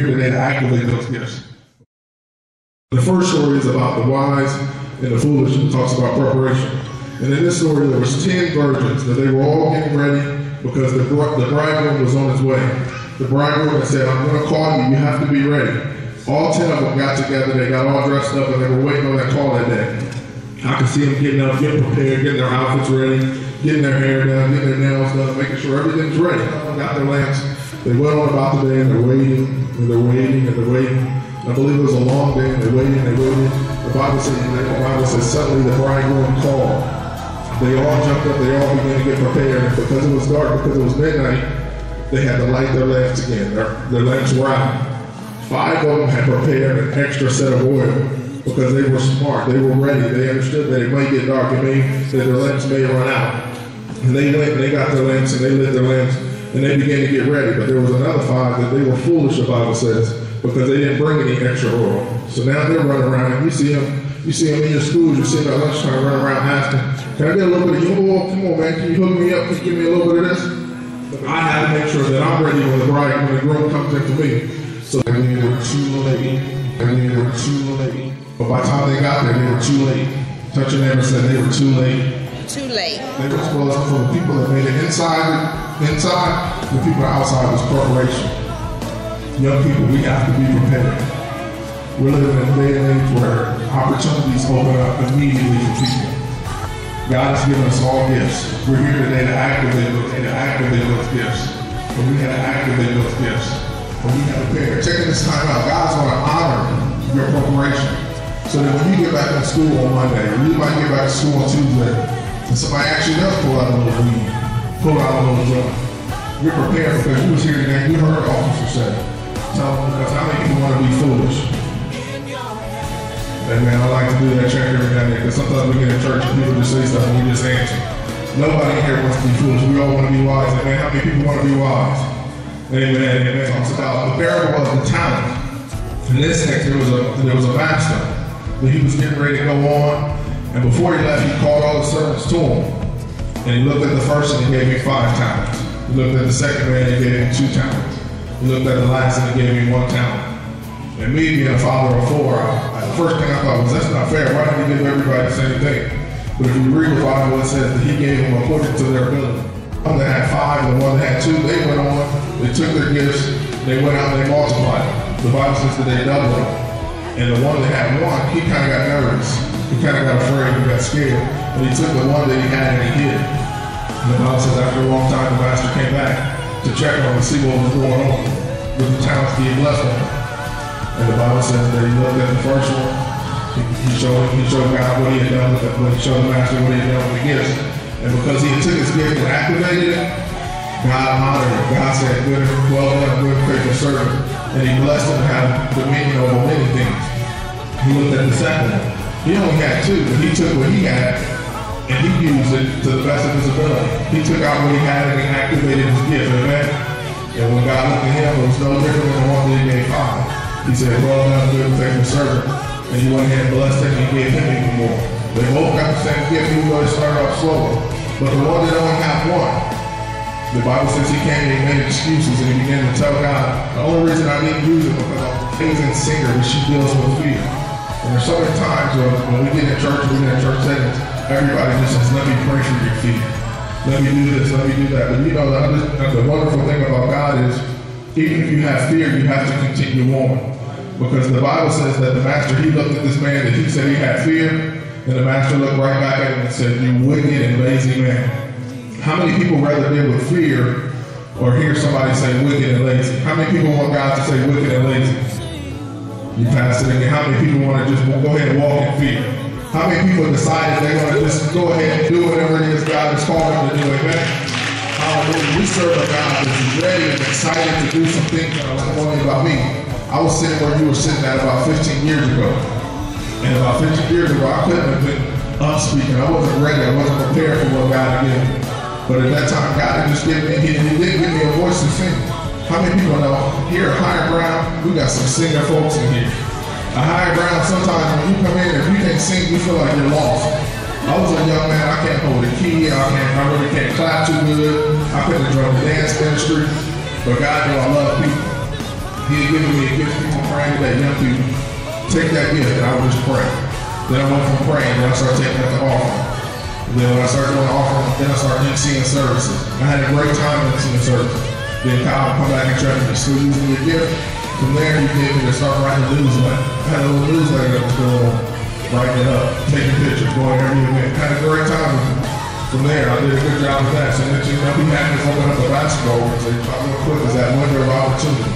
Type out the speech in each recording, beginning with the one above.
here today to activate those gifts. The first story is about the wise and the foolish, and talks about preparation. And in this story, there was 10 virgins that they were all getting ready because the bridegroom was on his way. The bridegroom had said, I'm going to call you, you have to be ready. All 10 of them got together, they got all dressed up, and they were waiting on that call that day. I could see them getting up, getting prepared, getting their outfits ready, getting their hair done, getting their nails done, making sure everything's ready. Got their lamps. They went on about the day, and they're waiting, and they're waiting, and they're waiting. I believe it was a long day, and they're waiting, they waited. The Bible says suddenly the bridegroom called. They all jumped up, they all began to get prepared, and because it was dark, because it was midnight, they had to light their lamps again. Their lamps were out. 5 of them had prepared an extra set of oil because they were smart, they were ready, they understood that it might get dark, that their lamps may run out. And they went and they got their lamps and they lit their lamps and they began to get ready. But there was another 5 that they were foolish, the Bible says, because they didn't bring any extra oil. So now they're running around, and you see them in your schools, you see them at lunchtime running around asking, can I get a little bit of your oil? Come on, man, can you hook me up? Can you give me a little bit of this? But I had to make sure that I'm ready when the groom comes in for me. So they were too late. But by the time they got there, they were too late. Touch your neighbor and said they were too late. Too late. They were supposed for the people that made it inside, the people outside was preparation. Young people, we have to be prepared. We're living in a day and age where opportunities open up immediately for people. God has given us all gifts. We're here today to activate those gifts. But we have to activate those gifts. But we have to prepare. Taking this time out, God's going to honor your preparation. So that when you get back in school on Monday, or you might get back to school on Tuesday, and somebody actually does pull out a little weed, pull out a little joint, you're prepared because you was here today, you heard the officer say. Tell them, because how many people want to be foolish? And man, I like to do that check every now and then, because sometimes we get in church and people just say stuff and we just answer. Nobody here wants to be foolish. We all want to be wise. And man, how many people want to be wise? Amen. Amen. It talks about the parable of the talent. In this text, there was a master that he was getting ready to go on, and before he left, he called all the servants to him. And he looked at the first and he gave me 5 talents. He looked at the second man and he gave him 2 talents. He looked at the last and he gave me 1 talent. And me being a father of 4, the first thing I thought was, that's not fair. Why don't he give everybody the same thing? But if you read the Bible, it says that he gave them according to their ability. One that had 5 and the one that had 2, they went on, they took their gifts, they went out and they multiplied them. The Bible says that they doubled them. And the one that had 1, he kind of got nervous. He kind of got afraid, he got scared. And he took the one that he had and he hid. And the Bible says after a long time, the master came back to check on and see what was going on with the talents he had blessed them. And the Bible says that he looked at the first one, he showed God what he had done with it, he showed the master what he had done with the gifts. And because he took his gift and activated it, God honored it. God said, good, well done, good, faithful servant. And he blessed him to have dominion over many things. He looked at the second one. He only had 2, but he took what he had and he used it to the best of his ability. He took out what he had and he activated his gift, amen? And when God looked at him, it was no different than the one that he gave 5. He said, well done, good, faithful servant. And he went ahead and blessed him and he gave him even more. They both got the same gift, even though they started off slowly. But the one that only had 1, the Bible says he came and he made excuses and he began to tell God, the only reason I didn't use it because I'm an amazing singer, but she deals with fear. And there's so many times when we get in church settings, everybody just says, let me pray for your fear. Let me do this, let me do that. But you know, the wonderful thing about God is, even if you have fear, you have to continue on. Because the Bible says that the master, he looked at this man and he said he had fear, and the master looked right back at him and said, you wicked and lazy man. How many people rather deal with fear or hear somebody say wicked and lazy? How many people want God to say wicked and lazy? You pass it again. How many people want to just go ahead and walk in fear? How many people decided they're going to just go ahead and do whatever it is God has called them to do? Amen? Hallelujah. We serve a God that's ready and excited to do some things that are like only about me. I was sitting where you were sitting at about 15 years ago. And about 15 years ago, I couldn't have been up speaking. I wasn't ready. I wasn't prepared for what God had given me. But at that time, God had just given me, he didn't give me a voice to sing. How many people know here at Higher Ground, we got some singer folks in here. At Higher Ground, sometimes when you come in, if you can't sing, you feel like you're lost. I was a young man, I can't hold a key, I really can't clap too good. I couldn't drum the dance ministry, but God knew I love people. He had given me a gift from praying to that young people. Take that gift, and I would just pray. Then I went from praying, then I started taking up the offering. And then when I started doing the offering, then I started emceeing services. I had a great time emceeing services. Then Kyle would come back and check me, still using your gift. From there, he gave me to start writing a newsletter. I had a little newsletter that was going on, writing it up, taking pictures, going to every event. Had a great time with it. From there, I did a good job with that. So then, we had to open up the basketball organization. Real quick, is that window of opportunity.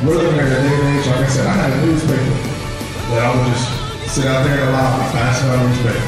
Really, in the day and age, like I said, I had a newspaper that I would just sit out there in the lobby, passing out a newspaper.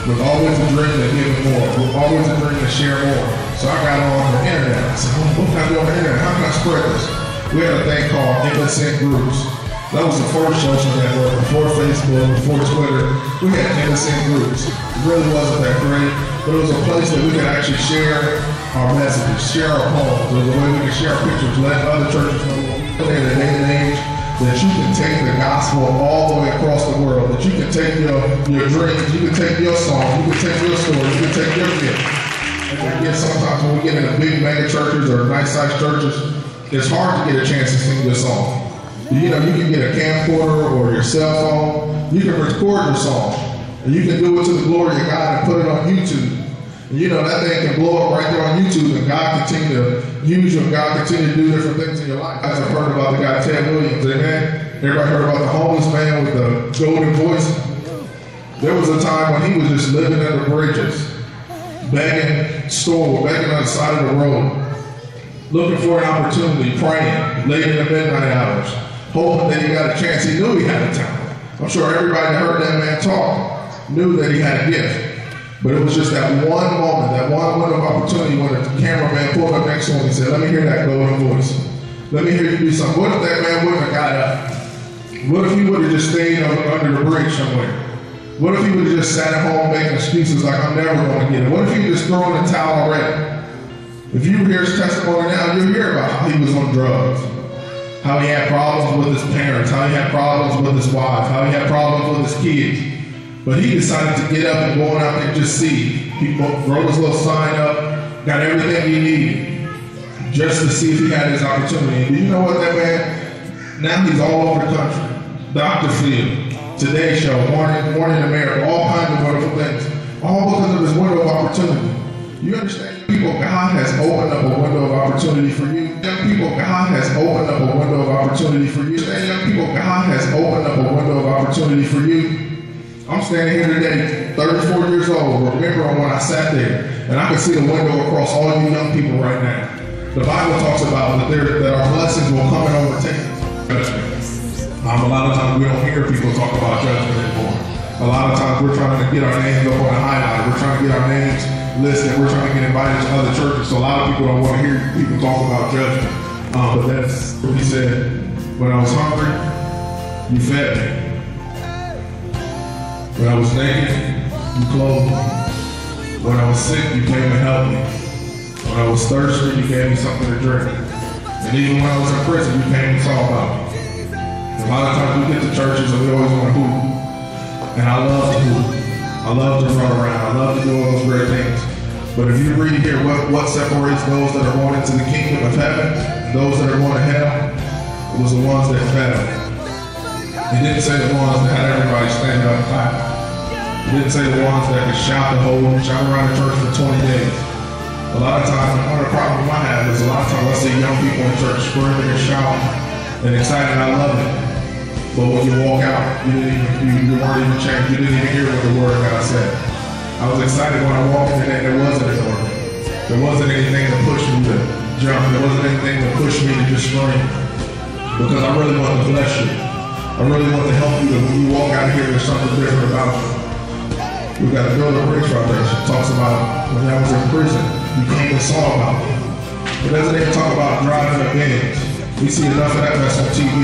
With always a dream to give more, with always a dream to share more. So I got on the internet. I said, what can I do on the internet? How can I spread this? We had a thing called MSN Groups. That was the first social network, before Facebook, before Twitter. We had MSN Groups. It really wasn't that great, but it was a place that we could actually share our messages, share our poems. It was a way we could share our pictures, let other churches know in the day and age that you can take the gospel all the way across the world, that you can take your dreams, you can take your song, you can take your story, you can take your gift. And again, sometimes when we get into big mega churches or nice-sized churches, it's hard to get a chance to sing your song. You know, you can get a camcorder or your cell phone, you can record your song, and you can do it to the glory of God and put it on YouTube. And you know, that thing can blow up right there on YouTube, and God continue to use you, and God continue to do different things in your life. You guys have heard about the guy Ted Williams, amen? Everybody heard about the homeless man with the golden voice? There was a time when he was just living under bridges, begging on the side of the road, looking for an opportunity, praying, late in the midnight hours, hoping that he got a chance. He knew he had a talent. I'm sure everybody that heard that man talk knew that he had a gift. But it was just that one moment, that one window of opportunity when the cameraman pulled up next to him and said, let me hear that golden voice. Let me hear you do something. What if that man wouldn't have got up? What if he would have just stayed under the bridge somewhere? What if he would have just sat at home making excuses like, I'm never going to get it? What if he just thrown in the towel already? If you hear his testimony now, you'll hear about how he was on drugs, how he had problems with his parents, how he had problems with his wife, how he had problems with his kids. But he decided to get up and go out there and just see. He wrote his little sign up, got everything he needed, just to see if he had his opportunity. And you know what, that man, now he's all over the country. Dr. Phil, Today Show, Morning America, all kinds of wonderful things, all because of his window of opportunity. You understand, people, God has opened up a window of opportunity for you. Young people, God has opened up a window of opportunity for you. And young people, God has opened up a window of opportunity for you. I'm standing here today, 34 years old, remembering when I sat there, and I can see the window across all you young people right now. The Bible talks about that our blessings will come and overtake us. A lot of times we don't hear people talk about judgment anymore. A lot of times we're trying to get our names up on the highlight. We're trying to get our names listed. We're trying to get invited to other churches. So a lot of people don't want to hear people talk about judgment. But that's what he said. When I was hungry, you fed me. When I was naked, you clothed me. When I was sick, you came and helped me. When I was thirsty, you gave me something to drink. And even when I was in prison, you came and saw about me. A lot of times we get to churches and we always want to hoop. And I love to hoop. I love to run around. I love to do all those great things. But if you read here what separates those that are going into the kingdom of heaven and those that are going to hell, it was the ones that fell. He didn't say the ones that had everybody standing up and clapping. He didn't say the ones that could shout around the church for 20 days. A lot of times, one of the problems I have is a lot of times I see young people in church screaming and shouting and excited. I love it. But when you walk out, you weren't even changed. You didn't even hear what the word of God said. I was excited when I walked in and there wasn't an order. There wasn't anything to push me to jump. There wasn't anything to push me to just scream. Because I really want to bless you. I really want to help you that when you walk out of here, there's something different about you. We've got to build a bridge foundation. It talks about when I was in prison, you came and saw about me. It doesn't even talk about driving a Benz. We see enough of that mess on TV.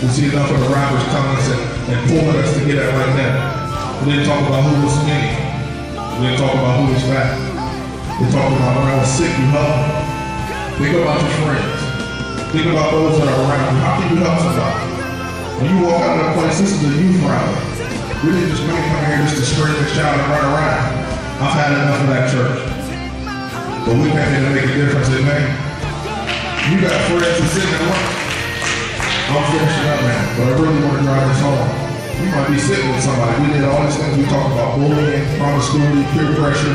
We see enough of the rappers telling us and pulling us to get at right now. We didn't talk about who was skinny. We didn't talk about who was fat. We talked about when I was sick, you helped me. Think about your friends. Think about those that are around you. How can you help somebody? When you walk out of that place, this is a youth rally. We didn't just come here just to scream and shout and run around. I've had enough of that church. But we came here to make a difference, amen. You got friends who sit and work. I'm finishing up now, but I really want to drive this home. You might be sitting with somebody. We did all these things we talked about, bullying, promiscuity, peer pressure.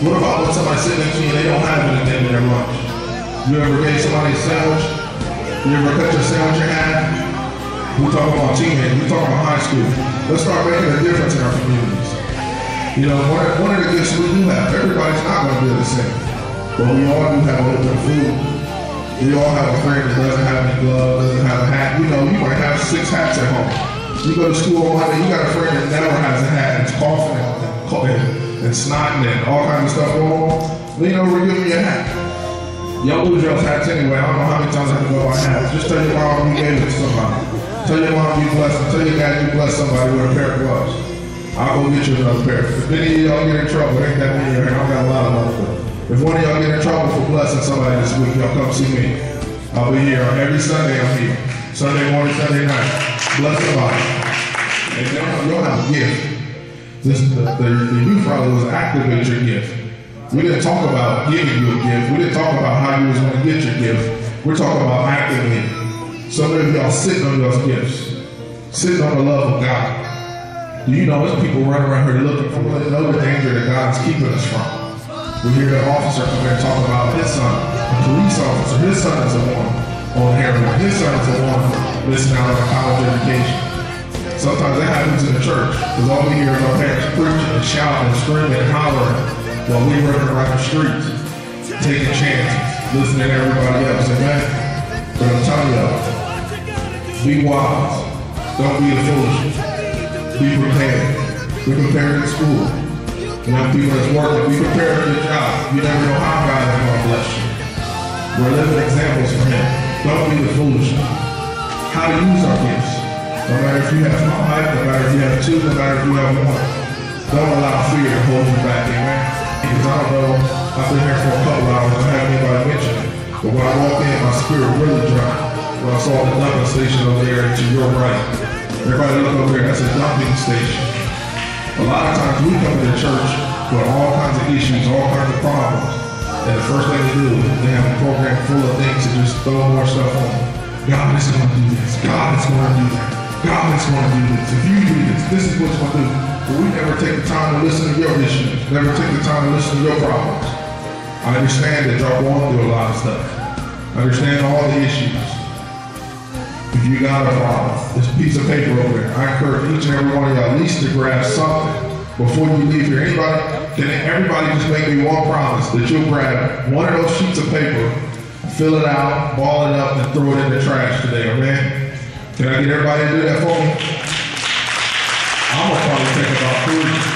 What about when somebody's sitting next to you and they don't have anything in their lunch? You ever gave somebody a sandwich? You ever cut your sandwich in half? We're talking about teenagers, we're talking about high school. Let's start making a difference in our communities. You know, one of the gifts we do have, everybody's not going to be the same, but we all do have a little bit of food. We all have a friend that doesn't have any gloves, doesn't have a hat. You know, you might have 6 hats at home. You go to school on Monday, you got a friend that never has a hat, that's coughing and snotting and all kinds of stuff going on. You know, we're giving you a hat. Y'all lose y'all's hats anyway. I don't know how many times I have to go buy hats. Just tell your mom you gave it to somebody. Tell your mom you blessed them. Tell your dad you blessed somebody with a pair of gloves. I'll go get you another pair. If any of y'all get in trouble, it ain't that many of you. I don't got a lot of money. If one of y'all get in trouble for blessing somebody this week, y'all come see me. I'll be here every Sunday. I'm here. Sunday morning, Sunday night. Bless somebody. And y'all have a gift. The youth rally was activate your gift. We didn't talk about giving you a gift. We didn't talk about how you was going to get your gift. We're talking about activating. Some of y'all sitting on y'all's gifts, sitting on the love of God. Do you know there's people running around here looking for the danger that God is keeping us from? We hear an officer come in and talk about his son, a police officer. His son is the one on heroin. His son is the one missing out on a college education. Sometimes that happens in the church, because all we hear is our parents preaching and shouting and screaming and hollering while we running around the streets, taking chances, listening to everybody else. Amen? But I'm telling y'all, be wise. Don't be a foolish. Be prepared. Be prepared in school. Young people that's working, be prepared for your job. You never know how God is going to bless you. We're living examples for Him. Don't be the foolish. How to use our gifts. No matter if you have 5, no matter if you have 2, no matter if you have 1. Don't allow fear to hold you back, amen? Because I don't know, I've been here for a couple hours, I haven't anybody mention it. But when I walked in, my spirit really dropped. When I saw the dumping station over there to your right. Everybody look over there, that's a dumping station. A lot of times we come to the church with all kinds of issues, all kinds of problems. And the first thing they do is they have a program full of things to just throw more stuff on. God is going to do this. God is going to do that. God is going to do this. If you do this, this is what you're going to do. But we never take the time to listen to your issues. Never take the time to listen to your problems. I understand that y'all going through a lot of stuff. I understand all the issues. If you got a problem, this piece of paper over there, I encourage each and every one of y'all at least to grab something before you leave here. Can everybody just make me one promise that you'll grab one of those sheets of paper, fill it out, ball it up, and throw it in the trash today, okay? Can I get everybody to do that for me? I'm gonna probably take about 3.